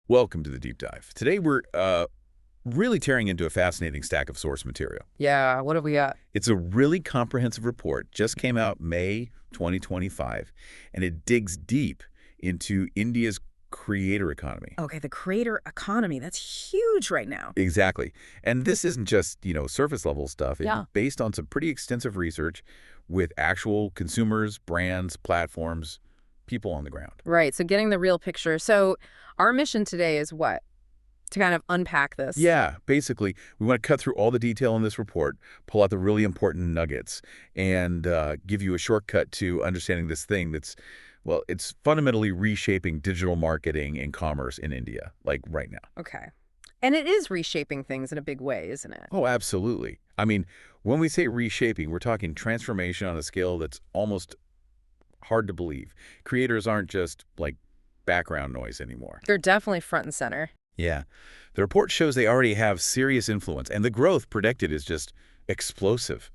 Welcome to the deep dive. Today we're really tearing into a fascinating stack of source material. Yeah, what have we got? It's a really comprehensive report, just came out May 2025, and it digs deep into India's creator economy. Okay, the creator economy, that's huge right now. Exactly. And this isn't just, surface level stuff. It's Yeah. based on some pretty extensive research with actual consumers, brands, platforms, people on the ground. Right, so getting the real picture. So our mission today is what? To kind of unpack this. Yeah, basically, we want to cut through all the detail in this report, pull out the really important nuggets, and give you a shortcut to understanding this thing that's, well, it's fundamentally reshaping digital marketing and commerce in India, like right now. Okay. And it is reshaping things in a big way, isn't it? Oh, absolutely. I mean, when we say reshaping, we're talking transformation on a scale that's almost hard to believe. Creators aren't just, like, background noise anymore. They're definitely front and center. Yeah. The report shows they already have serious influence, and the growth predicted is just explosive.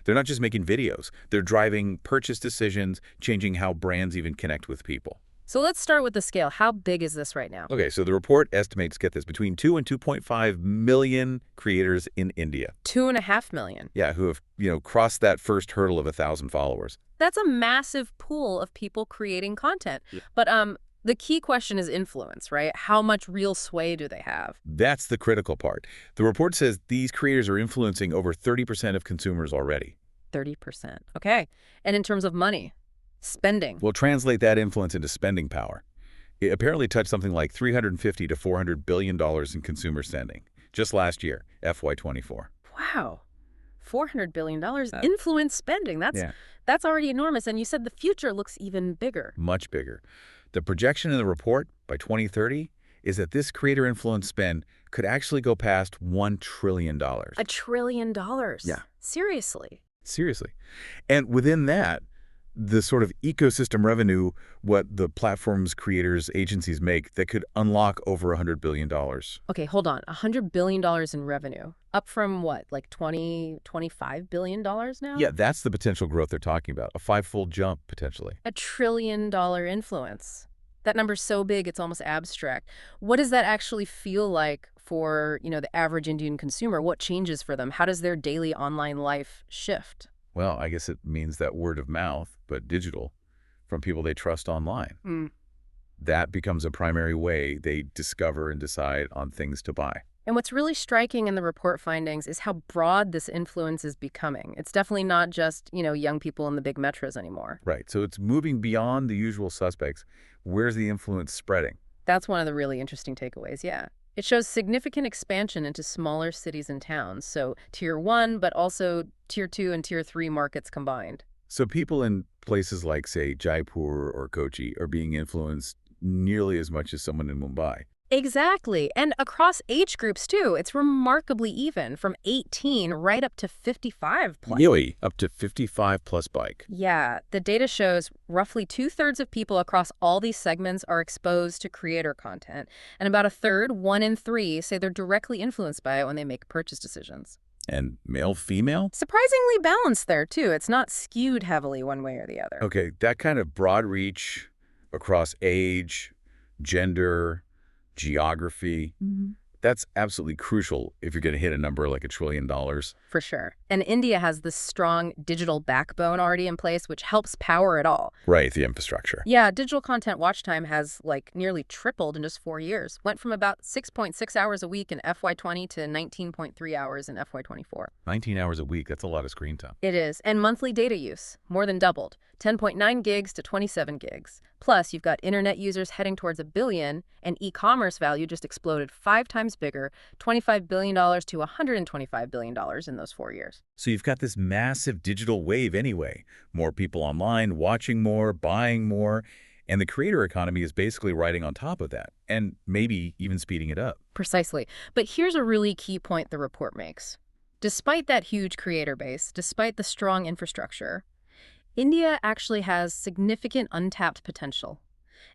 They're not just making videos. They're driving purchase decisions, changing how brands even connect with people. So let's start with the scale. How big is this right now? Okay, so the report estimates, get this, between 2 and 2.5 million creators in India. 2.5 million. Yeah, who have, crossed that first hurdle of 1,000 followers. That's a massive pool of people creating content. Yeah. But the key question is influence, right? How much real sway do they have? That's the critical part. The report says these creators are influencing over 30% of consumers already. 30%. Okay. And in terms of money, spending. We'll translate that influence into spending power. It apparently touched something like $350 to $400 billion in consumer spending just last year, FY24. Wow. $400 billion influence spending. That's already enormous. And you said the future looks even bigger. Much bigger. The projection in the report by 2030 is that this creator influence spend could actually go past $1 trillion. $1 trillion. Yeah. Seriously. Seriously. And within that, the sort of ecosystem revenue, what the platform's creators, agencies make, that could unlock over $100 billion. Okay, hold on. $100 billion in revenue. Up from what, like $25 billion now? Yeah, that's the potential growth they're talking about. A five-fold jump, potentially. $1 trillion influence. That number's so big, it's almost abstract. What does that actually feel like for, the average Indian consumer? What changes for them? How does their daily online life shift? Well, I guess it means that word of mouth, but digital, from people they trust online. That becomes a primary way they discover and decide on things to buy. And what's really striking in the report findings is how broad this influence is becoming. It's definitely not just, young people in the big metros anymore. Right. So it's moving beyond the usual suspects. Where's the influence spreading? That's one of the really interesting takeaways, yeah. It shows significant expansion into smaller cities and towns, so Tier 1, but also Tier 2 and Tier 3 markets combined. So people in places like, say, Jaipur or Kochi are being influenced nearly as much as someone in Mumbai. Exactly. And across age groups, too. It's remarkably even, from 18 right up to 55 plus. Really? Up to 55 plus bike. Yeah. The data shows roughly 2/3 of people across all these segments are exposed to creator content. And about a third, 1 in 3, say they're directly influenced by it when they make purchase decisions. And male, female? Surprisingly balanced there, too. It's not skewed heavily one way or the other. Okay, that kind of broad reach across age, gender, geography, that's absolutely crucial if you're going to hit a number like $1 trillion. For sure. And India has this strong digital backbone already in place, which helps power it all. Right, the infrastructure. Yeah, digital content watch time has nearly tripled in just 4 years. Went from about 6.6 hours a week in FY20 to 19.3 hours in FY24. 19 hours a week, that's a lot of screen time. It is. And monthly data use, more than doubled. 10.9 gigs to 27 gigs. Plus, you've got internet users heading towards 1 billion, and e-commerce value just exploded 5 times bigger, $25 billion to $125 billion in those 4 years. So you've got this massive digital wave anyway. More people online, watching more, buying more, and the creator economy is basically riding on top of that, and maybe even speeding it up. Precisely. But here's a really key point the report makes. Despite that huge creator base, despite the strong infrastructure, India actually has significant untapped potential,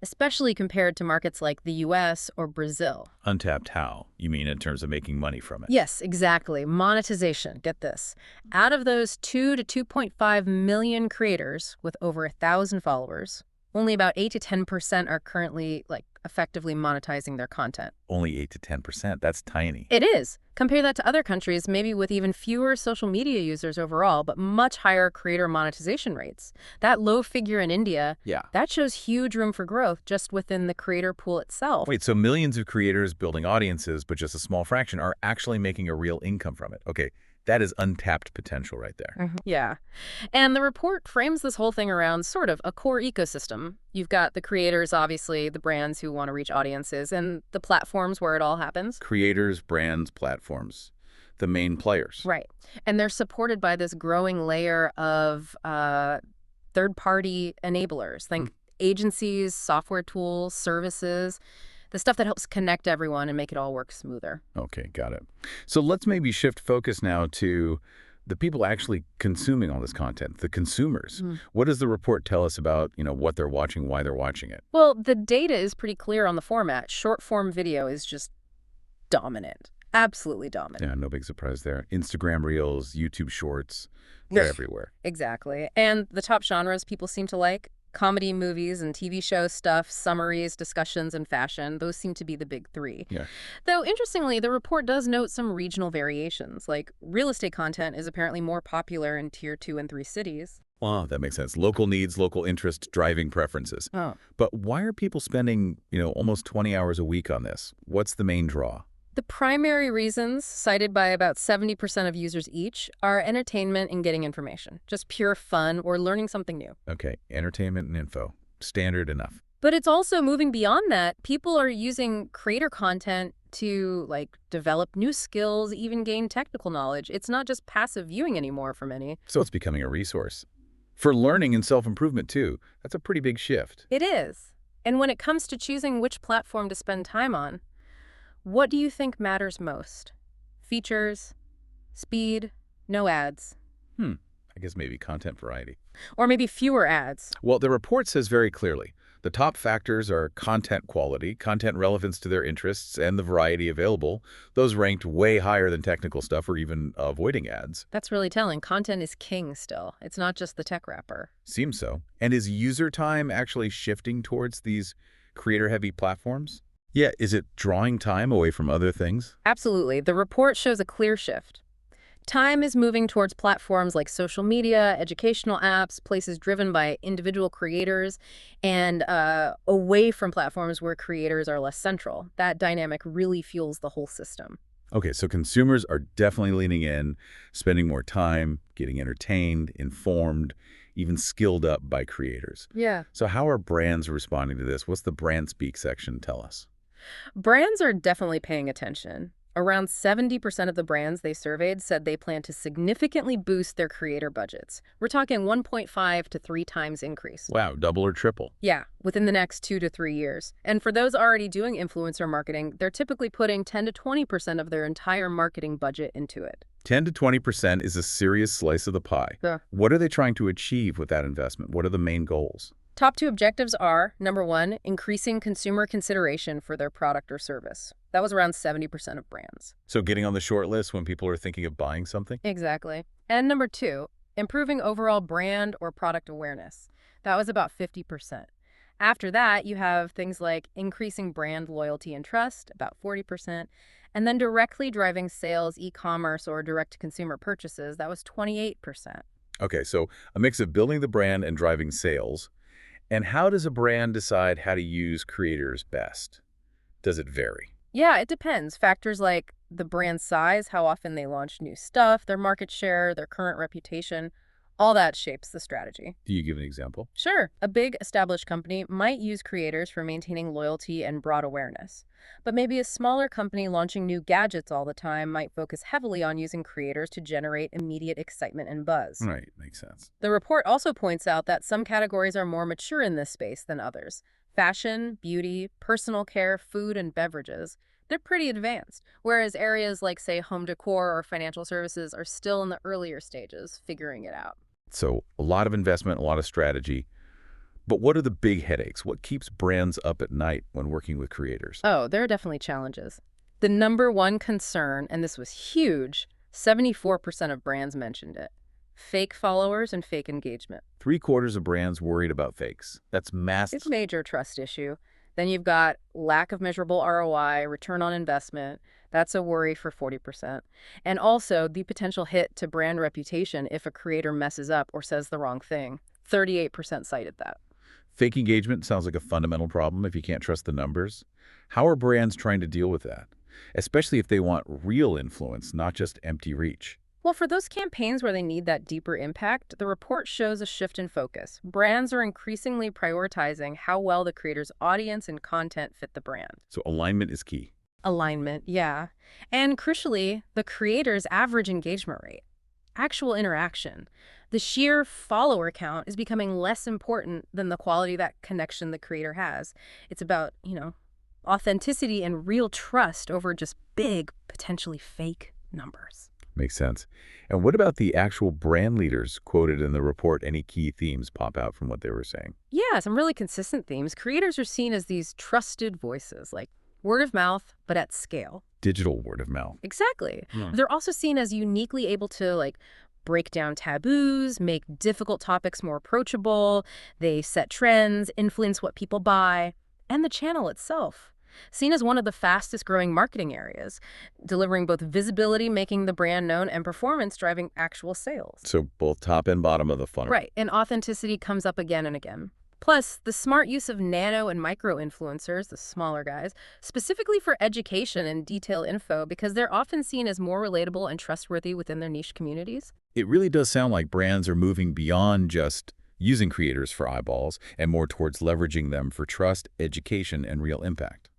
especially compared to markets like the US or Brazil. Untapped how? You mean in terms of making money from it? Yes, exactly. Monetization. Get this. Out of those 2 to 2.5 million creators with over 1,000 followers, only about 8 to 10% are currently effectively monetizing their content. Only 8 to 10%. That's tiny. It is. Compare that to other countries, maybe with even fewer social media users overall, but much higher creator monetization rates. That low figure in India, Yeah. that shows huge room for growth just within the creator pool itself. Wait, so millions of creators building audiences, but just a small fraction are actually making a real income from it. Okay, that is untapped potential right there. Yeah. And the report frames this whole thing around sort of a core ecosystem. You've got the creators, obviously, the brands who want to reach audiences, and the platforms where it all happens. Creators, brands, platforms, the main players. Right. And they're supported by this growing layer of third-party enablers, like agencies, software tools, services, the stuff that helps connect everyone and make it all work smoother. Okay, got it. So let's maybe shift focus now to the people actually consuming all this content, the consumers. What does the report tell us about, what they're watching, why they're watching it? Well, the data is pretty clear on the format. Short-form video is just dominant. Absolutely dominant. Yeah, no big surprise there. Instagram Reels, YouTube Shorts, they're everywhere. Exactly. And the top genres people seem to like, comedy, movies, and TV show stuff, summaries, discussions, and fashion, those seem to be the big three. Yeah. Though, interestingly, the report does note some regional variations, like real estate content is apparently more popular in Tier 2 and 3 cities. Wow, that makes sense. Local needs, local interest, driving preferences. Oh. But why are people spending, almost 20 hours a week on this? What's the main draw? The primary reasons, cited by about 70% of users each, are entertainment and getting information, just pure fun or learning something new. Okay, entertainment and info. Standard enough. But it's also moving beyond that. People are using creator content to, develop new skills, even gain technical knowledge. It's not just passive viewing anymore for many. So it's becoming a resource. For learning and self-improvement, too. That's a pretty big shift. It is. And when it comes to choosing which platform to spend time on, what do you think matters most? Features, speed, no ads? I guess maybe content variety. Or maybe fewer ads? Well, the report says very clearly, the top factors are content quality, content relevance to their interests, and the variety available. Those ranked way higher than technical stuff or even avoiding ads. That's really telling. Content is king still. It's not just the tech wrapper. Seems so. And is user time actually shifting towards these creator-heavy platforms? Yeah, is it drawing time away from other things? Absolutely. The report shows a clear shift. Time is moving towards platforms like social media, educational apps, places driven by individual creators, and away from platforms where creators are less central. That dynamic really fuels the whole system. Okay, so consumers are definitely leaning in, spending more time, getting entertained, informed, even skilled up by creators. Yeah. So how are brands responding to this? What's the brand speak section tell us? Brands are definitely paying attention. Around 70% of the brands they surveyed said they plan to significantly boost their creator budgets. We're talking 1.5 to 3 times increase. Wow, double or triple. Yeah, within the next 2 to 3 years. And for those already doing influencer marketing, they're typically putting 10 to 20% of their entire marketing budget into it. 10 to 20% is a serious slice of the pie. Yeah. What are they trying to achieve with that investment? What are the main goals? Top 2 objectives are, number 1, increasing consumer consideration for their product or service. That was around 70% of brands. So getting on the short list when people are thinking of buying something? Exactly. And number 2, improving overall brand or product awareness. That was about 50%. After that, you have things like increasing brand loyalty and trust, about 40%, and then directly driving sales, e-commerce, or direct-to-consumer purchases, that was 28%. Okay, so a mix of building the brand and driving sales. And how does a brand decide how to use creators best? Does it vary? Yeah, it depends. Factors like the brand size, how often they launch new stuff, their market share, their current reputation, all that shapes the strategy. Do you give an example? Sure, a big established company might use creators for maintaining loyalty and broad awareness. But maybe a smaller company launching new gadgets all the time might focus heavily on using creators to generate immediate excitement and buzz. Right, makes sense. The report also points out that some categories are more mature in this space than others. Fashion, beauty, personal care, food, and beverages, they're pretty advanced, whereas areas like, say, home decor or financial services are still in the earlier stages, figuring it out. So a lot of investment, a lot of strategy. But what are the big headaches? What keeps brands up at night when working with creators? Oh, there are definitely challenges. The number one concern, and this was huge, 74% of brands mentioned it, fake followers and fake engagement. 3/4 of brands worried about fakes. That's massive. It's a major trust issue. Then you've got lack of measurable ROI, return on investment. That's a worry for 40%. And also the potential hit to brand reputation if a creator messes up or says the wrong thing. 38% cited that. Fake engagement sounds like a fundamental problem if you can't trust the numbers. How are brands trying to deal with that? Especially if they want real influence, not just empty reach. Well, for those campaigns where they need that deeper impact, the report shows a shift in focus. Brands are increasingly prioritizing how well the creator's audience and content fit the brand. So alignment is key. Alignment, yeah. And crucially, the creator's average engagement rate, actual interaction. The sheer follower count is becoming less important than the quality of that connection the creator has. It's about, authenticity and real trust over just big, potentially fake numbers. Makes sense. And what about the actual brand leaders quoted in the report? Any key themes pop out from what they were saying? Yeah, some really consistent themes. Creators are seen as these trusted voices, like word of mouth, but at scale. Digital word of mouth. Exactly. They're also seen as uniquely able to, break down taboos, make difficult topics more approachable. They set trends, influence what people buy, and the channel itself. Seen as one of the fastest growing marketing areas, delivering both visibility, making the brand known, and performance driving actual sales. So both top and bottom of the funnel. Right, and authenticity comes up again and again. Plus, the smart use of nano and micro influencers, the smaller guys, specifically for education and detailed info because they're often seen as more relatable and trustworthy within their niche communities. It really does sound like brands are moving beyond just using creators for eyeballs and more towards leveraging them for trust, education, and real impact.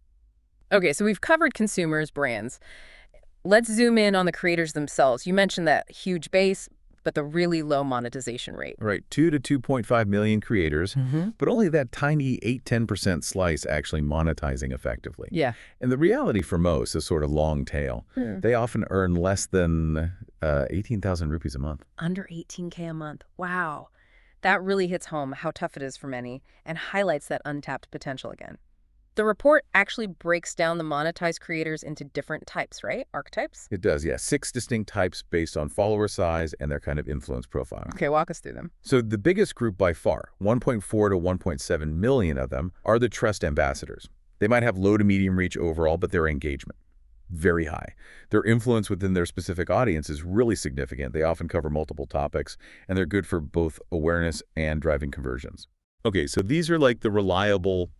Okay, so we've covered consumers, brands. Let's zoom in on the creators themselves. You mentioned that huge base, but the really low monetization rate. Right, 2 to 2.5 million creators, Mm-hmm. but only that tiny 8–10% slice actually monetizing effectively. Yeah. And the reality for most is sort of long tail. They often earn less than 18,000 rupees a month. Under 18K a month. Wow. That really hits home how tough it is for many and highlights that untapped potential again. The report actually breaks down the monetized creators into different types, right? Archetypes? It does, yeah. 6 distinct types based on follower size and their kind of influence profile. Okay, walk us through them. So the biggest group by far, 1.4 to 1.7 million of them, are the trust ambassadors. They might have low to medium reach overall, but their engagement, very high. Their influence within their specific audience is really significant. They often cover multiple topics, and they're good for both awareness and driving conversions. Okay, so these are like the reliable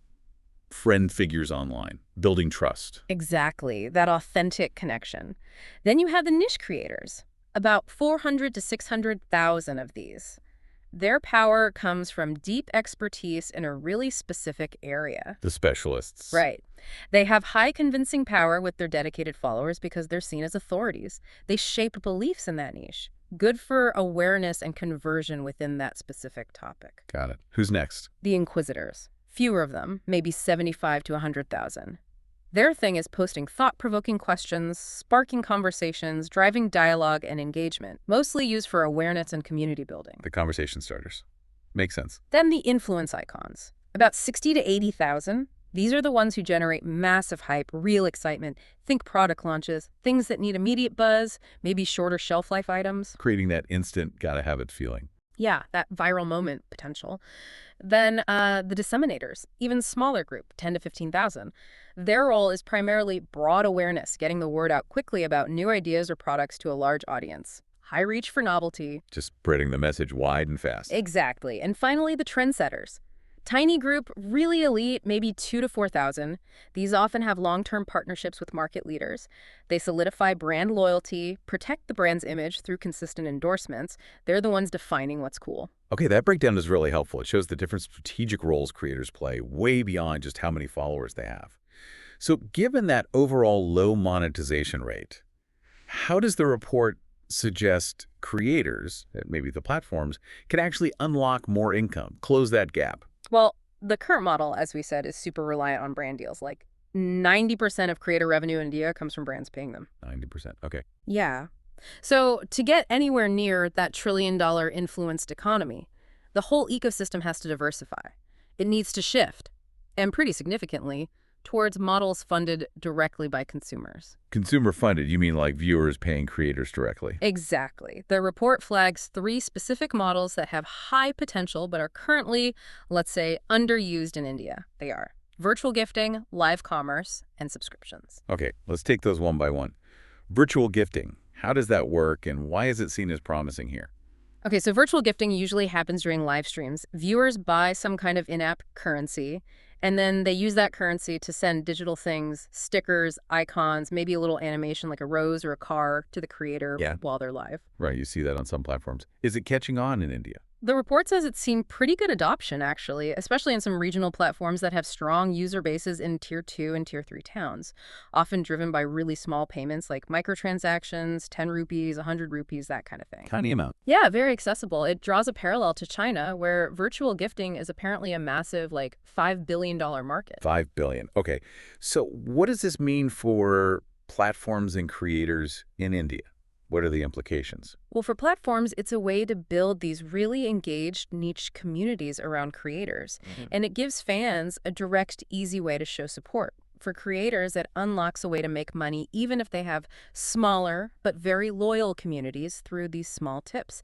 friend figures online, building trust. Exactly, that authentic connection. Then you have the niche creators, about 400 to 600,000 of these. Their power comes from deep expertise in a really specific area. The specialists. Right. They have high convincing power with their dedicated followers because they're seen as authorities. They shape beliefs in that niche. Good for awareness and conversion within that specific topic. Got it. Who's next? The inquisitors. Fewer of them, maybe 75 to 100,000. Their thing is posting thought-provoking questions, sparking conversations, driving dialogue and engagement, mostly used for awareness and community building. The conversation starters. Makes sense. Then the influence icons. About 60 to 80,000. These are the ones who generate massive hype, real excitement. Think product launches, things that need immediate buzz, maybe shorter shelf life items. Creating that instant gotta-have-it feeling. Yeah, that viral moment potential. Then the disseminators, even smaller group, 10 to 15,000. Their role is primarily broad awareness, getting the word out quickly about new ideas or products to a large audience. High reach for novelty. Just spreading the message wide and fast. Exactly. And finally, the trendsetters. Tiny group, really elite, maybe 2 to 4,000. These often have long-term partnerships with market leaders. They solidify brand loyalty, protect the brand's image through consistent endorsements. They're the ones defining what's cool. Okay, that breakdown is really helpful. It shows the different strategic roles creators play way beyond just how many followers they have. So given that overall low monetization rate, how does the report suggest creators, maybe the platforms, can actually unlock more income, close that gap? Well, the current model, as we said, is super reliant on brand deals. Like 90% of creator revenue in India comes from brands paying them. 90%, okay. Yeah. So to get anywhere near that trillion-dollar influenced economy, the whole ecosystem has to diversify. It needs to shift, and pretty significantly, towards models funded directly by consumers. Consumer funded, you mean like viewers paying creators directly? Exactly. The report flags 3 specific models that have high potential but are currently, let's say, underused in India. They are virtual gifting, live commerce, and subscriptions. Okay, let's take those one by one. Virtual gifting. How does that work, and why is it seen as promising here? Okay, so virtual gifting usually happens during live streams. Viewers buy some kind of in-app currency, and then they use that currency to send digital things, stickers, icons, maybe a little animation like a rose or a car to the creator Yeah. while they're live. Right, you see that on some platforms. Is it catching on in India? The report says it's seen pretty good adoption, actually, especially in some regional platforms that have strong user bases in Tier 2 and Tier 3 towns, often driven by really small payments like microtransactions, 10 rupees, 100 rupees, that kind of thing. Tiny amount. Yeah, very accessible. It draws a parallel to China, where virtual gifting is apparently a massive, like, $5 billion market. 5 billion. Okay, so what does this mean for platforms and creators in India? What are the implications? Well, for platforms, it's a way to build these really engaged niche communities around creators. And it gives fans a direct, easy way to show support. For creators, it unlocks a way to make money even if they have smaller but very loyal communities through these small tips.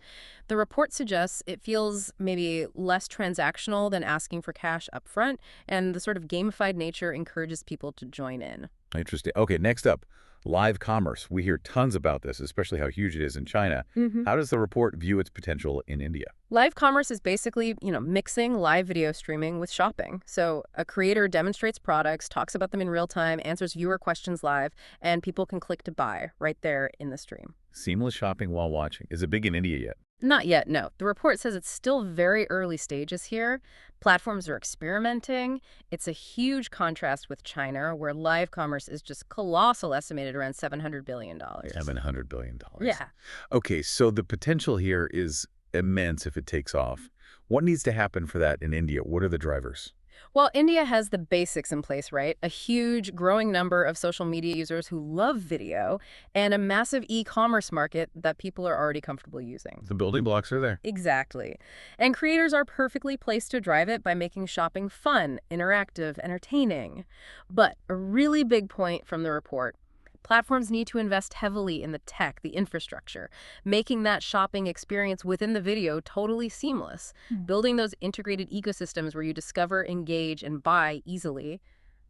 The report suggests it feels maybe less transactional than asking for cash up front, and the sort of gamified nature encourages people to join in. Interesting. Okay, next up, live commerce. We hear tons about this, especially how huge it is in China. How does the report view its potential in India? Live commerce is basically, mixing live video streaming with shopping. So a creator demonstrates products, talks about them in real time, answers viewer questions live, and people can click to buy right there in the stream. Seamless shopping while watching. Is it big in India yet? Not yet, no. The report says it's still very early stages here. Platforms are experimenting. It's a huge contrast with China, where live commerce is just colossal, estimated around $700 billion. $700 billion. Yeah. Okay, so the potential here is immense if it takes off. What needs to happen for that in India? What are the drivers? Well, India has the basics in place, right? A huge, growing number of social media users who love video, and a massive e-commerce market that people are already comfortable using. The building blocks are there. Exactly. And creators are perfectly placed to drive it by making shopping fun, interactive, entertaining. But a really big point from the report: platforms need to invest heavily in the tech, the infrastructure, making that shopping experience within the video totally seamless. Building those integrated ecosystems where you discover, engage, and buy easily,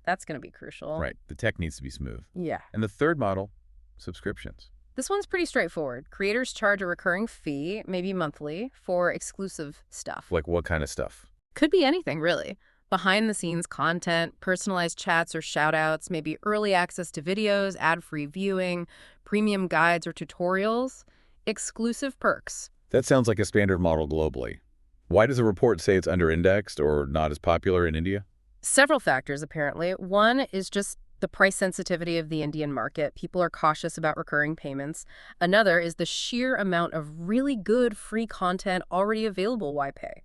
that's going to be crucial. Right, the tech needs to be smooth. Yeah. And the third model, subscriptions. This one's pretty straightforward. Creators charge a recurring fee, maybe monthly, for exclusive stuff. Like what kind of stuff? Could be anything, really. Behind-the-scenes content, personalized chats or shout-outs, maybe early access to videos, ad-free viewing, premium guides or tutorials, exclusive perks. That sounds like a standard model globally. Why does the report say it's under-indexed or not as popular in India? Several factors, apparently. One is just the price sensitivity of the Indian market. People are cautious about recurring payments. Another is the sheer amount of really good free content already available. Why pay?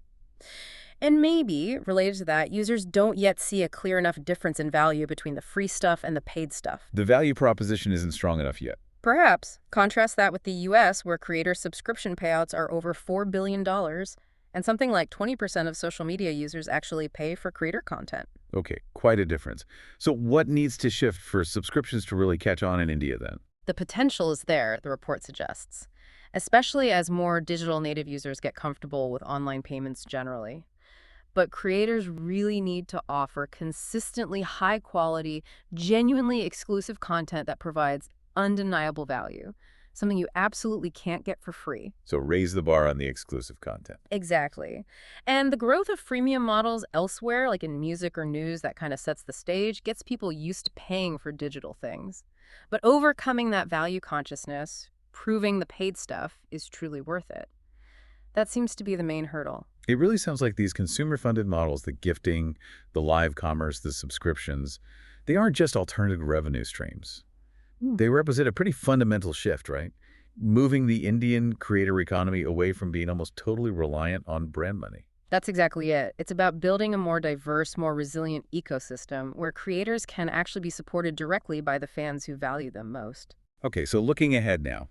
And maybe, related to that, users don't yet see a clear enough difference in value between the free stuff and the paid stuff. The value proposition isn't strong enough yet. Perhaps. Contrast that with the US, where creator subscription payouts are over $4 billion, and something like 20% of social media users actually pay for creator content. Okay, quite a difference. So what needs to shift for subscriptions to really catch on in India then? The potential is there, the report suggests, especially as more digital native users get comfortable with online payments generally. But creators really need to offer consistently high-quality, genuinely exclusive content that provides undeniable value, something you absolutely can't get for free. So raise the bar on the exclusive content. Exactly. And the growth of freemium models elsewhere, like in music or news, that kind of sets the stage, gets people used to paying for digital things. But overcoming that value consciousness, proving the paid stuff is truly worth it. That seems to be the main hurdle. It really sounds like these consumer-funded models, the gifting, the live commerce, the subscriptions, they aren't just alternative revenue streams. They represent a pretty fundamental shift, right? Moving the Indian creator economy away from being almost totally reliant on brand money. That's exactly it. It's about building a more diverse, more resilient ecosystem where creators can actually be supported directly by the fans who value them most. Okay, so looking ahead now.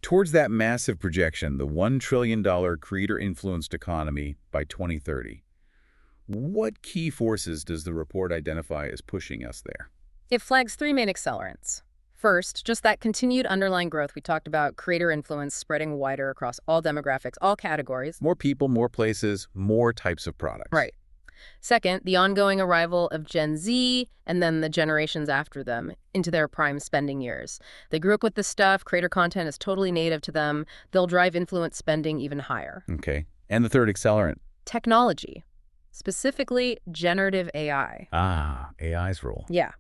Towards that massive projection, the $1 trillion creator-influenced economy by 2030, what key forces does the report identify as pushing us there? It flags three main accelerants. First, just that continued underlying growth we talked about, creator influence spreading wider across all demographics, all categories. More people, more places, more types of products. Right. Second, the ongoing arrival of Gen Z and then the generations after them into their prime spending years. They grew up with this stuff, creator content is totally native to them, they'll drive influence spending even higher. Okay. And the third accelerant? Technology, specifically generative AI. AI's role. Yeah.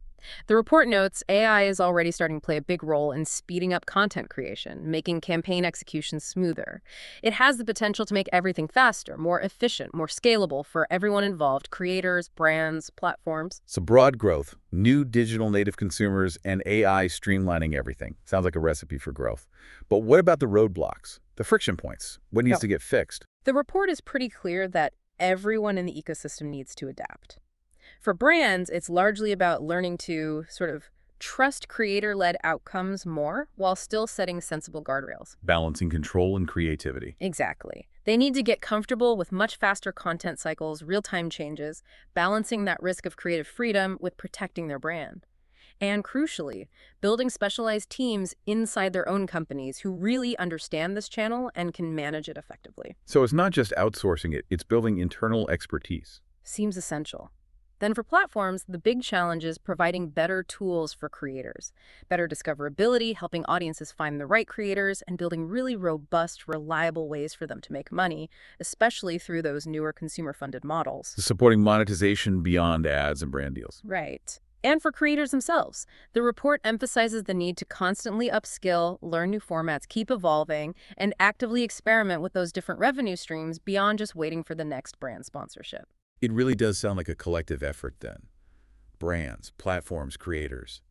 The report notes AI is already starting to play a big role in speeding up content creation, making campaign execution smoother. It has the potential to make everything faster, more efficient, more scalable for everyone involved, creators, brands, platforms. So broad growth, new digital native consumers, and AI streamlining everything. Sounds like a recipe for growth. But what about the roadblocks, the friction points? What needs Yep. to get fixed? The report is pretty clear that everyone in the ecosystem needs to adapt. For brands, it's largely about learning to sort of trust creator-led outcomes more while still setting sensible guardrails. Balancing control and creativity. Exactly. They need to get comfortable with much faster content cycles, real-time changes, balancing that risk of creative freedom with protecting their brand. And crucially, building specialized teams inside their own companies who really understand this channel and can manage it effectively. So it's not just outsourcing it, it's building internal expertise. Seems essential. Then for platforms, the big challenge is providing better tools for creators, better discoverability, helping audiences find the right creators, and building really robust, reliable ways for them to make money, especially through those newer consumer-funded models. Supporting monetization beyond ads and brand deals. Right. And for creators themselves, the report emphasizes the need to constantly upskill, learn new formats, keep evolving, and actively experiment with those different revenue streams beyond just waiting for the next brand sponsorship. It really does sound like a collective effort then. Brands, platforms, creators.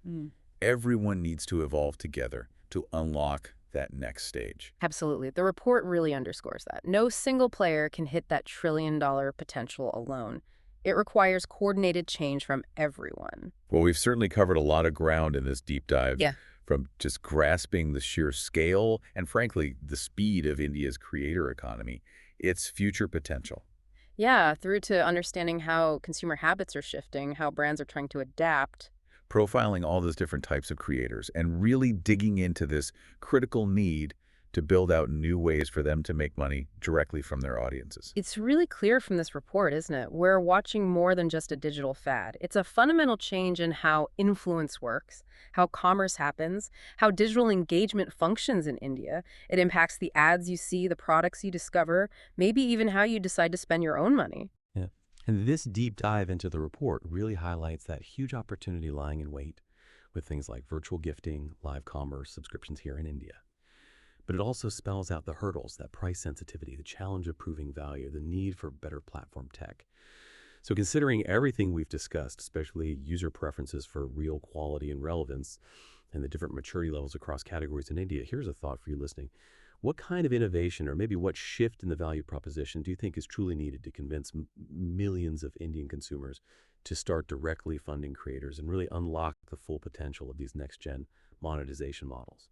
Everyone needs to evolve together to unlock that next stage. Absolutely. The report really underscores that. No single player can hit that trillion-dollar potential alone. It requires coordinated change from everyone. Well, we've certainly covered a lot of ground in this deep dive, Yeah. from just grasping the sheer scale and, frankly, the speed of India's creator economy, its future potential. Yeah, through to understanding how consumer habits are shifting, how brands are trying to adapt. Profiling all those different types of creators and really digging into this critical need to build out new ways for them to make money directly from their audiences. It's really clear from this report, isn't it? We're watching more than just a digital fad. It's a fundamental change in how influence works, how commerce happens, how digital engagement functions in India. It impacts the ads you see, the products you discover, maybe even how you decide to spend your own money. Yeah. And this deep dive into the report really highlights that huge opportunity lying in wait with things like virtual gifting, live commerce, subscriptions here in India. But it also spells out the hurdles, that price sensitivity, the challenge of proving value, the need for better platform tech. So considering everything we've discussed, especially user preferences for real quality and relevance, and the different maturity levels across categories in India, here's a thought for you listening. What kind of innovation or maybe what shift in the value proposition do you think is truly needed to convince millions of Indian consumers to start directly funding creators and really unlock the full potential of these next-gen monetization models?